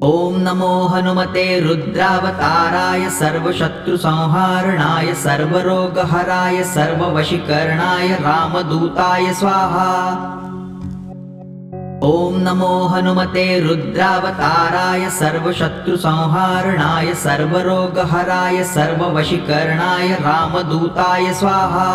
ॐ नमो हनुमते रुद्रावताराय सर्वशत्रुसंहारणाय सर्वरोगहराय सर्ववशीकरणाय रामदूताय स्वाहा। ॐ नमो हनुमते रुद्रावताराय सर्वशत्रुसंहारणाय सर्वरोगहराय सर्ववशीकरणाय रामदूताय स्वाहा।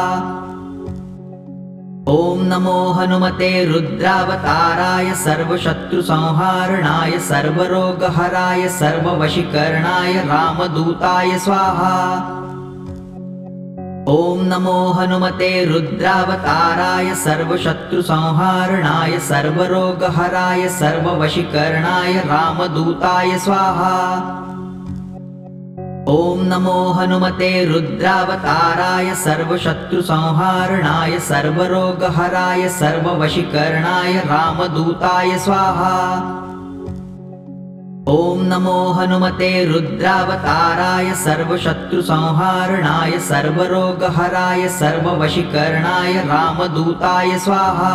ॐ नमो हनुमते रुद्रावताराय सर्वशत्रुसंहारणाय सर्वरोगहराय सर्ववशीकरणाय रामदूताय स्वाहा। ॐ नमो हनुमते रुद्रावताराय सर्वशत्रुसंहारणाय सर्वरोगहराय सर्ववशीकरणाय रामदूताय स्वाहा। ॐ नमो हनुमते रुद्रावताराय सर्वशत्रुसंहारणाय सर्वरोगहराय सर्ववशीकरणाय रामदूताय स्वाहा। ॐ नमो हनुमते रुद्रावताराय सर्वशत्रुसंहारणाय सर्वरोगहराय सर्ववशीकरणाय रामदूताय स्वाहा।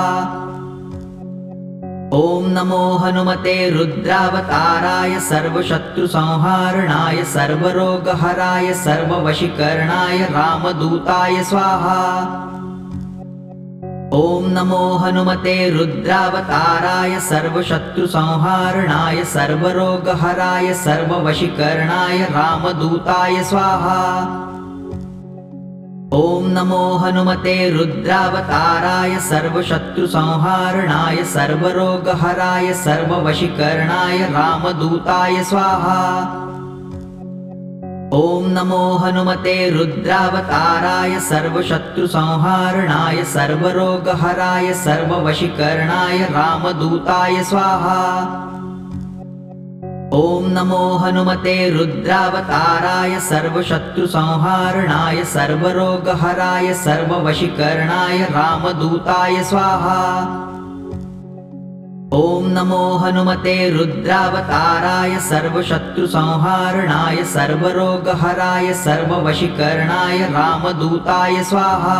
ॐ नमो हनुमते रुद्रावताराय सर्वशत्रुसंहारणाय सर्वरोगहराय सर्ववशीकरणाय रामदूताय स्वाहा। ॐ नमो हनुमते रुद्रावताराय सर्वशत्रुसंहारणाय सर्वरोगहराय सर्ववशीकरणाय रामदूताय स्वाहा। ॐ नमो हनुमते रुद्रावताराय सर्वशत्रुसंहारणाय सर्वरोगहराय सर्ववशीकरणाय रामदूताय स्वाहा। ॐ नमो हनुमते रुद्रावताराय सर्वशत्रुसंहारणाय सर्वरोगहराय सर्ववशीकरणाय रामदूताय स्वाहा। ॐ नमो हनुमते रुद्रावताराय सर्वशत्रुसंहारणाय सर्वरोगहराय सर्ववशीकरणाय रामदूताय स्वाहा। ॐ नमो हनुमते रुद्रावताराय सर्वशत्रुसंहारणाय सर्वरोगहराय सर्ववशीकरणाय रामदूताय स्वाहा।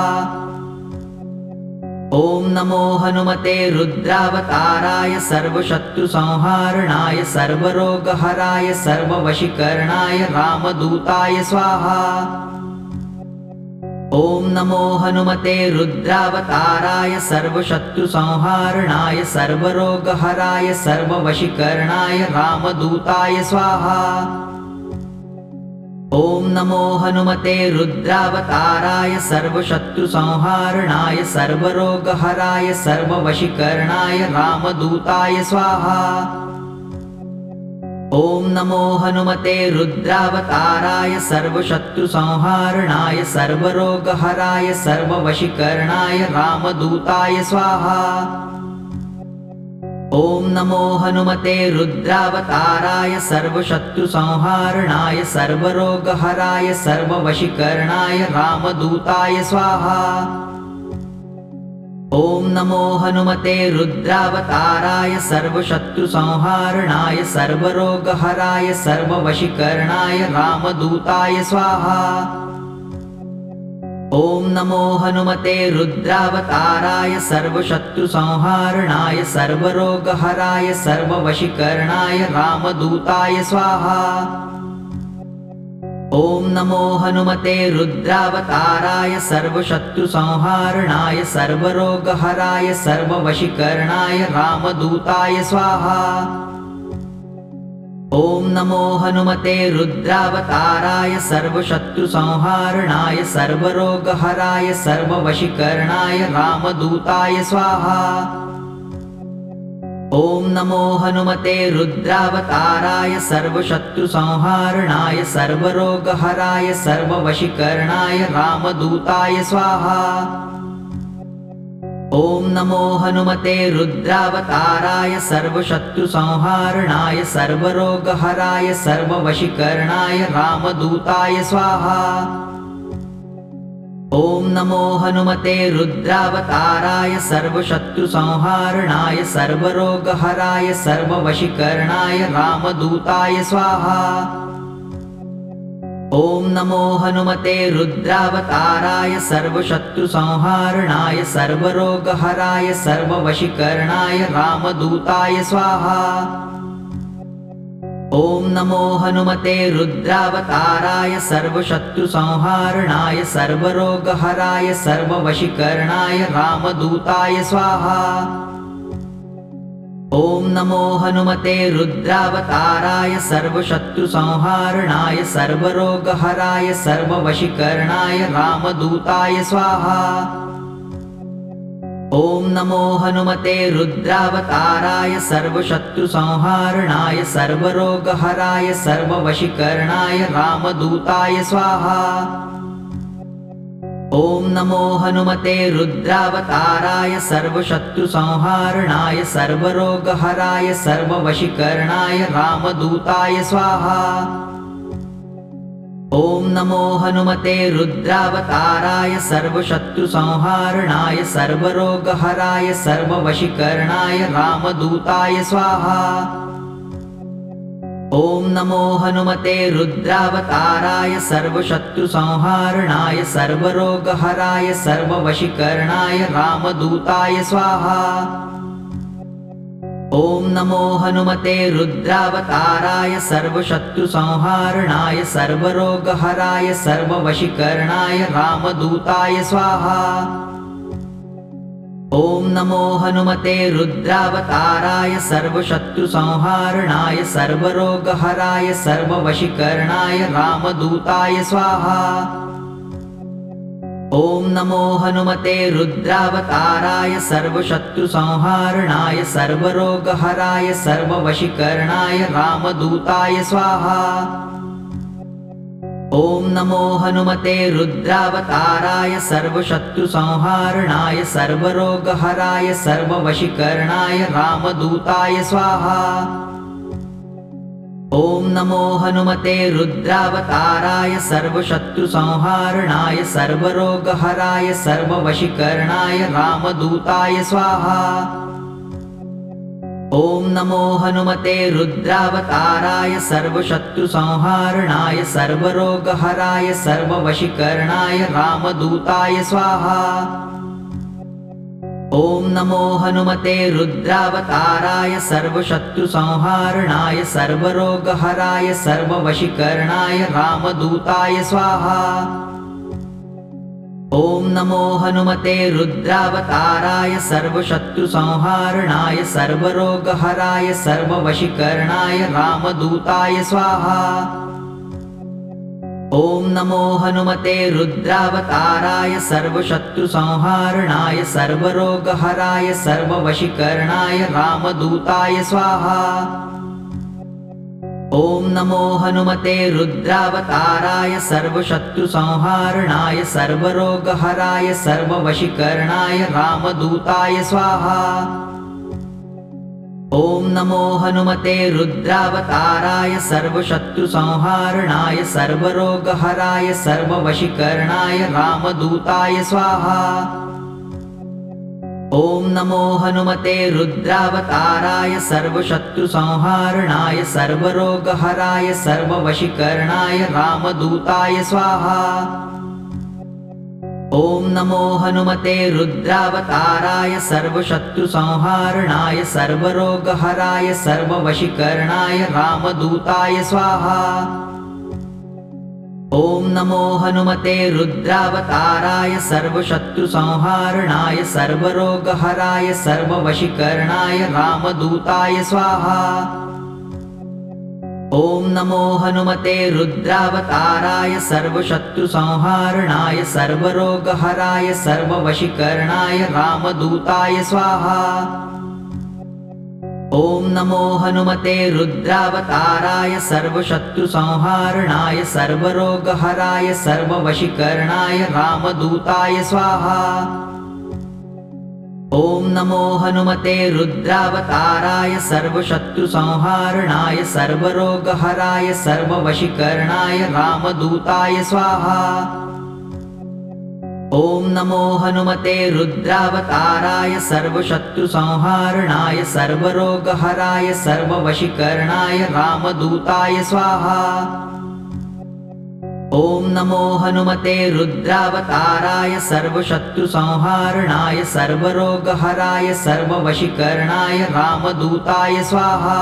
ॐ नमो हनुमते रुद्रावताराय सर्वशत्रुसंहारणाय सर्वरोगहराय सर्ववशीकरणाय रामदूताय स्वाहा। ॐ नमो हनुमते रुद्रावताराय सर्वशत्रुसंहारणाय सर्वरोगहराय सर्ववशीकरणाय रामदूताय स्वाहा। ॐ नमो हनुमते रुद्रावताराय सर्वशत्रुसंहारणाय सर्वरोगहराय सर्ववशीकरणाय रामदूताय स्वाहा। ॐ नमो हनुमते रुद्रावताराय सर्वशत्रुसंहारणाय सर्वरोगहराय सर्ववशीकरणाय रामदूताय स्वाहा। ॐ नमो हनुमते रुद्रावताराय सर्वशत्रुसंहारणाय सर्वरोगहराय सर्ववशीकरणाय रामदूताय स्वाहा। ॐ नमो हनुमते रुद्रावताराय सर्वशत्रुसंहारणाय सर्वरोगहराय सर्ववशीकरणाय रामदूताय स्वाहा। ॐ नमो हनुमते रुद्रावताराय सर्वशत्रुसंहारणाय सर्वरोगहराय सर्ववशीकरणाय रामदूताय स्वाहा। ॐ नमो हनुमते रुद्रावताराय सर्वशत्रुसंहारणाय सर्वरोगहराय सर्ववशीकरणाय रामदूताय स्वाहा। ॐ नमो हनुमते रुद्रावताराय सर्वशत्रुसंहारणाय सर्वरोगहराय सर्ववशीकरणाय रामदूताय स्वाहा। ॐ नमो हनुमते रुद्रावताराय सर्वशत्रुसंहारणाय सर्वरोगहराय सर्ववशीकरणाय रामदूताय स्वाहा। ॐ नमो हनुमते रुद्रावताराय सर्वशत्रुसंहारणाय सर्वरोगहराय सर्ववशीकरणाय रामदूताय स्वाहा। ॐ नमो हनुमते रुद्रावताराय सर्वशत्रुसंहारणाय सर्वरोगहराय सर्ववशीकरणाय रामदूताय स्वाहा। ॐ नमो हनुमते रुद्रावताराय सर्वशत्रुसंहारणाय सर्वरोगहराय सर्ववशीकरणाय रामदूताय स्वाहा। ॐ नमो हनुमते रुद्रावताराय सर्वशत्रुसंहारणाय सर्वरोगहराय सर्ववशीकरणाय रामदूताय स्वाहा। ॐ नमो हनुमते रुद्रावताराय सर्वशत्रुसंहारणाय सर्वरोगहराय सर्ववशीकरणाय रामदूताय स्वाहा। ॐ नमो हनुमते रुद्रावताराय सर्वशत्रुसंहारणाय सर्वरोगहराय सर्ववशीकरणाय रामदूताय स्वाहा। ॐ नमो हनुमते रुद्रावताराय सर्वशत्रुसंहारणाय सर्वरोगहराय सर्ववशीकरणाय रामदूताय स्वाहा। ॐ नमो हनुमते रुद्रावताराय सर्वशत्रुसंहारणाय सर्वरोगहराय सर्ववशीकरणाय रामदूताय स्वाहा। ॐ नमो हनुमते रुद्रावताराय सर्वशत्रुसंहारणाय सर्वरोगहराय सर्ववशीकरणाय रामदूताय स्वाहा। ॐ नमो हनुमते रुद्रावताराय सर्वशत्रुसंहारणाय सर्वरोगहराय सर्ववशीकरणाय रामदूताय स्वाहा। ॐ नमो हनुमते रुद्रावताराय सर्वशत्रुसंहारणाय सर्वरोगहराय सर्ववशीकरणाय रामदूताय स्वाहा। ॐ नमो हनुमते रुद्रावताराय सर्वशत्रुसंहारणाय सर्वरोगहराय सर्ववशीकरणाय रामदूताय स्वाहा। ॐ नमो हनुमते रुद्रावताराय सर्वशत्रुसंहारणाय सर्वरोगहराय सर्ववशीकरणाय रामदूताय स्वाहा। ॐ नमो हनुमते रुद्रावताराय सर्वशत्रुसंहारणाय सर्वरोगहराय सर्ववशीकरणाय रामदूताय स्वाहा। ॐ नमो हनुमते रुद्रावताराय सर्वशत्रुसंहारणाय सर्वरोगहराय सर्ववशीकरणाय रामदूताय स्वाहा। ॐ नमो हनुमते रुद्रावताराय सर्वशत्रुसंहारणाय सर्वरोगहराय सर्ववशीकरणाय रामदूताय स्वाहा। ॐ नमो हनुमते रुद्रावताराय सर्वशत्रुसंहारणाय सर्वरोगहराय सर्ववशीकरणाय रामदूताय स्वाहा। ॐ नमो हनुमते रुद्रावताराय सर्वशत्रुसंहारणाय सर्वरोगहराय सर्ववशीकरणाय रामदूताय स्वाहा। ॐ नमो हनुमते रुद्रावताराय सर्वशत्रुसंहारणाय सर्वरोगहराय सर्ववशीकरणाय रामदूताय स्वाहा। ॐ नमो हनुमते रुद्रावताराय सर्वशत्रुसंहारणाय सर्वरोगहराय सर्ववशीकरणाय रामदूताय स्वाहा। ॐ नमो हनुमते रुद्रावताराय सर्वशत्रुसंहारणाय सर्वरोगहराय सर्ववशीकरणाय रामदूताय स्वाहा। ॐ नमो हनुमते रुद्रावताराय सर्वशत्रुसंहारणाय सर्वरोगहराय सर्ववशीकरणाय रामदूताय स्वाहा। ॐ नमो हनुमते रुद्रावताराय सर्वशत्रुसंहारणाय सर्वरोगहराय सर्ववशीकरणाय रामदूताय स्वाहा। ॐ नमो हनुमते रुद्रावताराय सर्वशत्रुसंहारणाय सर्वरोगहराय सर्ववशीकरणाय रामदूताय स्वाहा। ॐ नमो हनुमते रुद्रावताराय सर्वशत्रुसंहारणाय सर्वरोगहराय सर्ववशीकरणाय रामदूताय स्वाहा। ॐ नमो हनुमते रुद्रावताराय सर्वशत्रुसंहारणाय सर्वरोगहराय सर्ववशीकरणाय रामदूताय स्वाहा। ॐ नमो हनुमते रुद्रावताराय सर्वशत्रुसंहारणाय सर्वरोगहराय सर्ववशीकरणाय रामदूताय स्वाहा। ॐ नमो हनुमते रुद्रावताराय सर्वशत्रुसंहारणाय सर्वरोगहराय सर्ववशीकरणाय रामदूताय स्वाहा।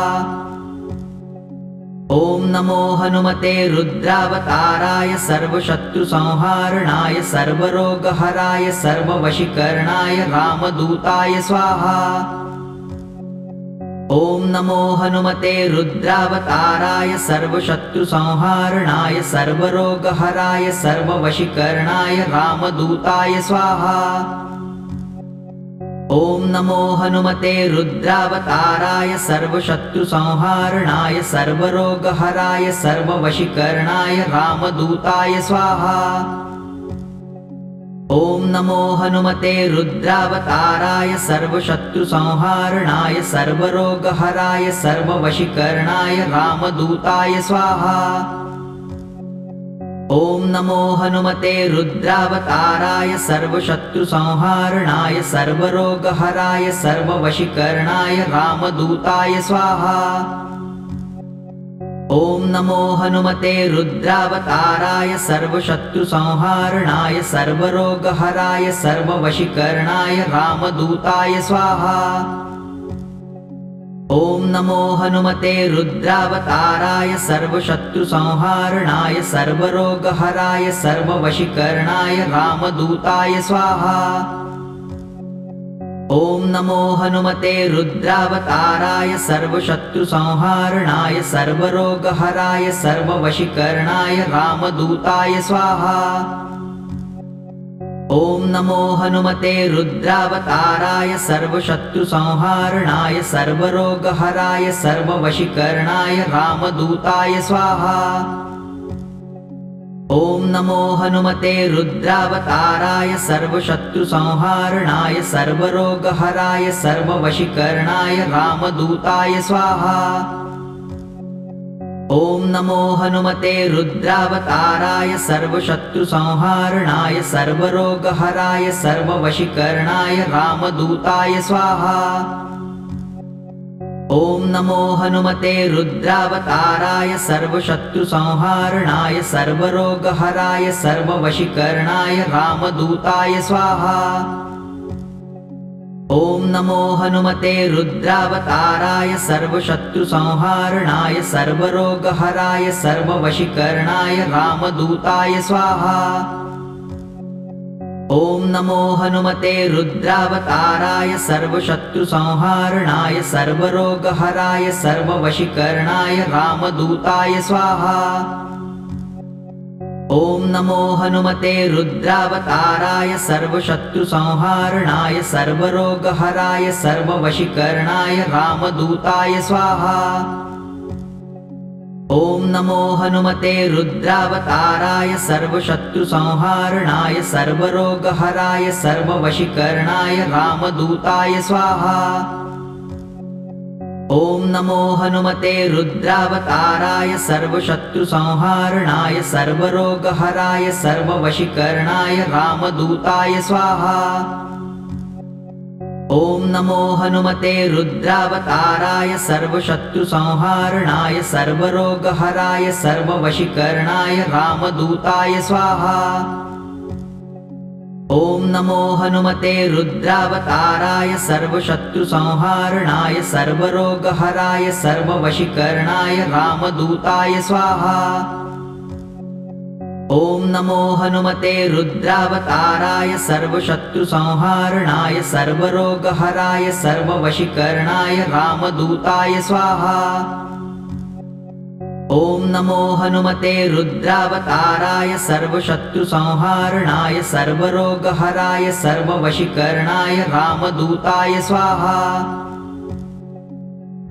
ॐ नमो हनुमते रुद्रावताराय सर्वशत्रुसंहारणाय सर्वरोगहराय सर्ववशीकरणाय रामदूताय स्वाहा। ॐ नमो हनुमते रुद्रावताराय सर्वशत्रुसंहारणाय सर्वरोगहराय सर्ववशीकरणाय रामदूताय स्वाहा। ॐ नमो हनुमते रुद्रावताराय सर्वशत्रुसंहारणाय सर्वरोगहराय सर्ववशीकरणाय रामदूताय स्वाहा। ॐ नमो हनुमते रुद्रावताराय सर्वशत्रुसंहारणाय सर्वरोगहराय सर्ववशीकरणाय रामदूताय स्वाहा। ॐ नमो हनुमते रुद्रावताराय सर्वशत्रुसंहारणाय सर्वरोगहराय सर्ववशीकरणाय रामदूताय स्वाहा। ॐ नमो हनुमते रुद्रावताराय सर्वशत्रुसंहारणाय सर्वरोगहराय सर्ववशीकरणाय रामदूताय स्वाहा। ॐ नमो हनुमते रुद्रावताराय सर्वशत्रुसंहारणाय सर्वरोगहराय सर्ववशीकरणाय रामदूताय स्वाहा। ॐ नमो हनुमते रुद्रावताराय सर्वशत्रुसंहारणाय सर्वरोगहराय सर्ववशीकरणाय रामदूताय स्वाहा। ॐ नमो हनुमते रुद्रावताराय सर्वशत्रुसंहारणाय सर्वरोगहराय सर्ववशीकरणाय रामदूताय स्वाहा। ॐ नमो हनुमते रुद्रावताराय सर्वशत्रुसंहारणाय सर्वरोगहराय सर्ववशीकरणाय रामदूताय स्वाहा। ॐ नमो हनुमते रुद्रावताराय सर्वशत्रुसंहारणाय सर्वरोगहराय सर्ववशीकरणाय रामदूताय स्वाहा। ॐ नमो हनुमते रुद्रावताराय सर्वशत्रुसंहारणाय सर्वरोगहराय सर्ववशीकरणाय रामदूताय स्वाहा। ॐ नमो हनुमते रुद्रावताराय सर्वशत्रुसंहारणाय सर्वरोगहराय सर्ववशीकरणाय रामदूताय स्वाहा। ॐ नमो हनुमते रुद्रावताराय सर्वशत्रुसंहारणाय सर्वरोगहराय सर्ववशीकरणाय रामदूताय स्वाहा। ॐ नमो हनुमते रुद्रावताराय सर्वशत्रुसंहारणाय सर्वरोगहराय सर्ववशीकरणाय रामदूताय स्वाहा। ॐ नमो हनुमते रुद्रावताराय सर्वशत्रुसंहारणाय सर्वरोगहराय सर्ववशीकरणाय रामदूताय स्वाहा। ॐ नमो हनुमते रुद्रावताराय सर्वशत्रुसंहारणाय सर्वरोगहराय सर्ववशीकरणाय रामदूताय स्वाहा। ॐ नमो हनुमते रुद्रावताराय सर्वशत्रुसंहारणाय सर्वरोगहराय सर्ववशीकरणाय रामदूताय स्वाहा। ॐ नमो हनुमते रुद्रावताराय सर्वशत्रुसंहारणाय सर्वरोगहराय सर्ववशीकरणाय रामदूताय स्वाहा। ॐ नमो हनुमते रुद्रावताराय सर्वशत्रुसंहारणाय सर्वरोगहराय सर्ववशीकरणाय रामदूताय स्वाहा। ॐ नमो हनुमते रुद्रावताराय सर्वशत्रुसंहारणाय सर्वरोगहराय सर्ववशीकरणाय रामदूताय स्वाहा।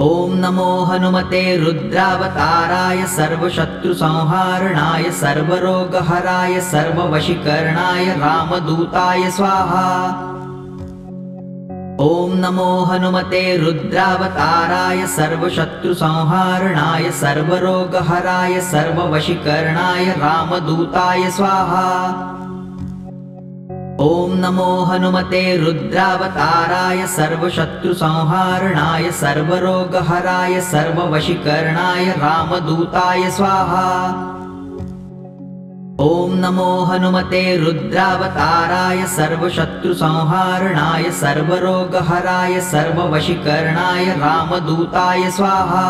ॐ नमो हनुमते रुद्रावताराय सर्वशत्रुसंहारणाय सर्वरोगहराय सर्ववशीकरणाय रामदूताय स्वाहा। ॐ नमो हनुमते रुद्रावताराय सर्वशत्रुसंहारणाय सर्वरोगहराय सर्ववशीकरणाय रामदूताय स्वाहा। ॐ नमो हनुमते रुद्रावताराय सर्वशत्रुसंहारणाय सर्वरोगहराय सर्ववशीकरणाय रामदूताय स्वाहा। ॐ नमो हनुमते रुद्रावताराय सर्वशत्रुसंहारणाय सर्वरोगहराय सर्ववशीकरणाय रामदूताय स्वाहा।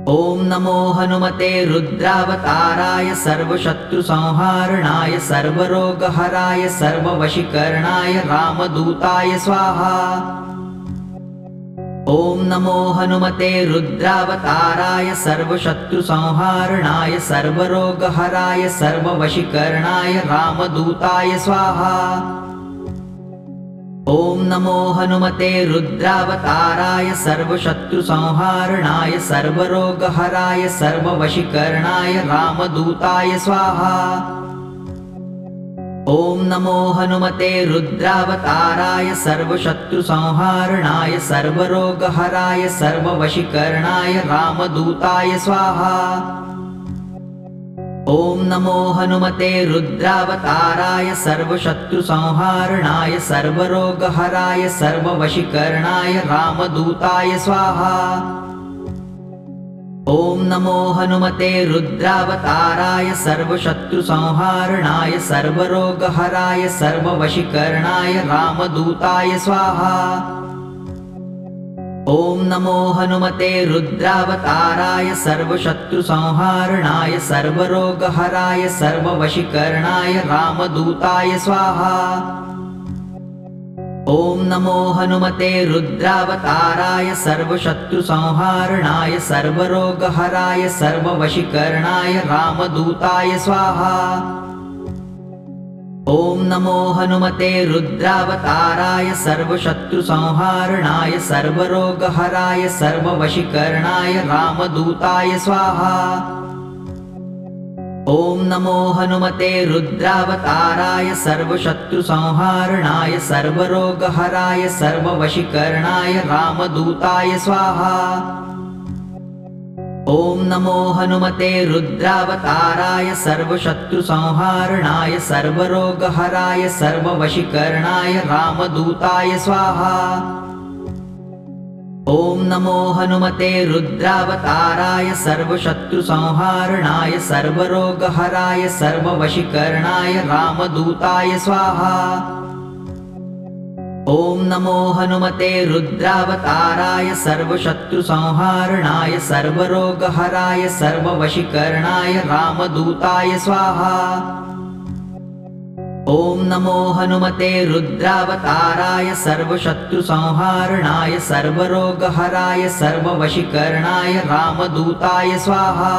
ॐ नमो हनुमते रुद्रावताराय सर्वशत्रुसंहारणाय सर्वरोगहराय सर्ववशीकरणाय रामदूताय स्वाहा। ॐ नमो हनुमते रुद्रावताराय सर्वशत्रुसंहारणाय सर्वरोगहराय सर्ववशीकरणाय रामदूताय स्वाहा। ॐ नमो हनुमते रुद्रावताराय सर्वशत्रुसंहारणाय सर्वरोगहराय सर्ववशीकरणाय रामदूताय स्वाहा। ॐ नमो हनुमते रुद्रावताराय सर्वशत्रुसंहारणाय सर्वरोगहराय सर्ववशीकरणाय रामदूताय स्वाहा। ॐ नमो हनुमते रुद्रावताराय सर्वशत्रुसंहारणाय सर्वरोगहराय सर्ववशीकरणाय रामदूताय स्वाहा। ॐ नमो हनुमते रुद्रावताराय सर्वशत्रुसंहारणाय सर्वरोगहराय सर्ववशीकरणाय रामदूताय स्वाहा। ॐ नमो हनुमते रुद्रावताराय सर्वशत्रुसंहारणाय सर्वरोगहराय सर्ववशीकरणाय रामदूताय स्वाहा। ॐ नमो हनुमते रुद्रावताराय सर्वशत्रुसंहारणाय सर्वरोगहराय सर्ववशीकरणाय रामदूताय स्वाहा। ॐ नमो हनुमते रुद्रावताराय सर्वशत्रुसंहारणाय सर्वरोगहराय सर्ववशीकरणाय रामदूताय स्वाहा। ॐ नमो हनुमते रुद्रावताराय सर्वशत्रुसंहारणाय सर्वरोगहराय सर्ववशीकरणाय रामदूताय स्वाहा। ॐ नमो हनुमते रुद्रावताराय सर्वशत्रुसंहारणाय सर्वरोगहराय सर्ववशीकरणाय रामदूताय स्वाहा। ॐ नमो हनुमते रुद्रावताराय सर्वशत्रुसंहारणाय सर्वरोगहराय सर्ववशीकरणाय रामदूताय स्वाहा। ॐ नमो हनुमते रुद्रावताराय सर्वशत्रुसंहारणाय सर्वरोगहराय सर्ववशीकरणाय रामदूताय स्वाहा। ॐ नमो हनुमते रुद्रावताराय सर्वशत्रुसंहारणाय सर्वरोगहराय सर्ववशीकरणाय रामदूताय स्वाहा।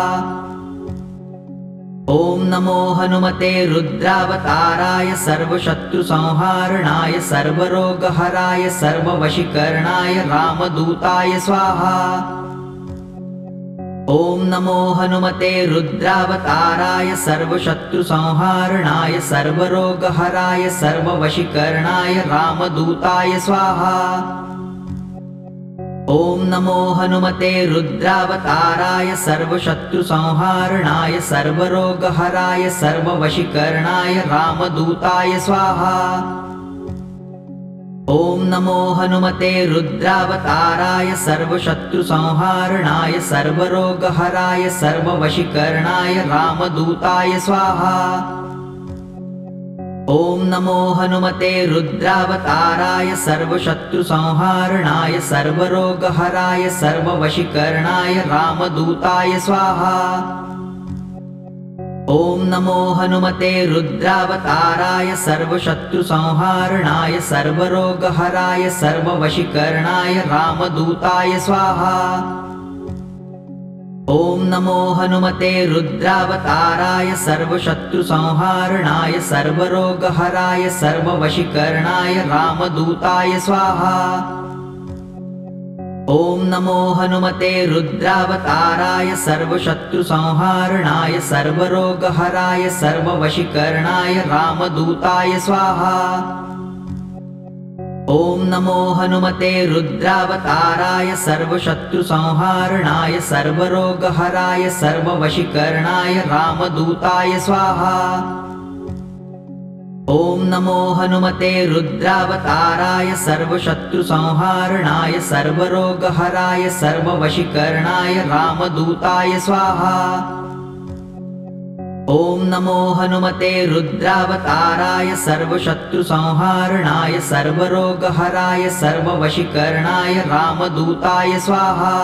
ॐ नमो हनुमते रुद्रावताराय सर्वशत्रुसंहारणाय सर्वरोगहराय सर्ववशीकरणाय रामदूताय स्वाहा। ॐ नमो हनुमते रुद्रावताराय सर्वशत्रुसंहारणाय सर्वरोगहराय सर्ववशीकरणाय रामदूताय स्वाहा। ॐ नमो हनुमते रुद्रावताराय सर्वशत्रुसंहारणाय सर्वरोगहराय सर्ववशीकरणाय रामदूताय स्वाहा। ॐ नमो हनुमते रुद्रावताराय सर्वशत्रुसंहारणाय सर्वरोगहराय सर्ववशीकरणाय रामदूताय स्वाहा। ॐ नमो हनुमते रुद्रावताराय सर्वशत्रुसंहारणाय सर्वरोगहराय सर्ववशीकरणाय रामदूताय स्वाहा। ॐ नमो हनुमते रुद्रावताराय सर्वशत्रुसंहारणाय सर्वरोगहराय सर्ववशीकरणाय रामदूताय स्वाहा। ॐ नमो हनुमते रुद्रावताराय सर्वशत्रुसंहारणाय सर्वरोगहराय सर्ववशीकरणाय रामदूताय स्वाहा। ॐ नमो हनुमते रुद्रावताराय सर्वशत्रुसंहारणाय सर्वरोगहराय सर्ववशीकरणाय रामदूताय स्वाहा। ॐ नमो हनुमते रुद्रावताराय सर्वशत्रुसंहारणाय सर्वरोगहराय सर्ववशीकरणाय रामदूताय स्वाहा। ॐ नमो हनुमते रुद्रावताराय सर्वशत्रुसंहारणाय सर्वरोगहराय सर्ववशीकरणाय रामदूताय स्वाहा। ॐ नमो हनुमते रुद्रावताराय सर्वशत्रुसंहारणाय सर्वरोगहराय सर्ववशीकरणाय रामदूताय स्वाहा।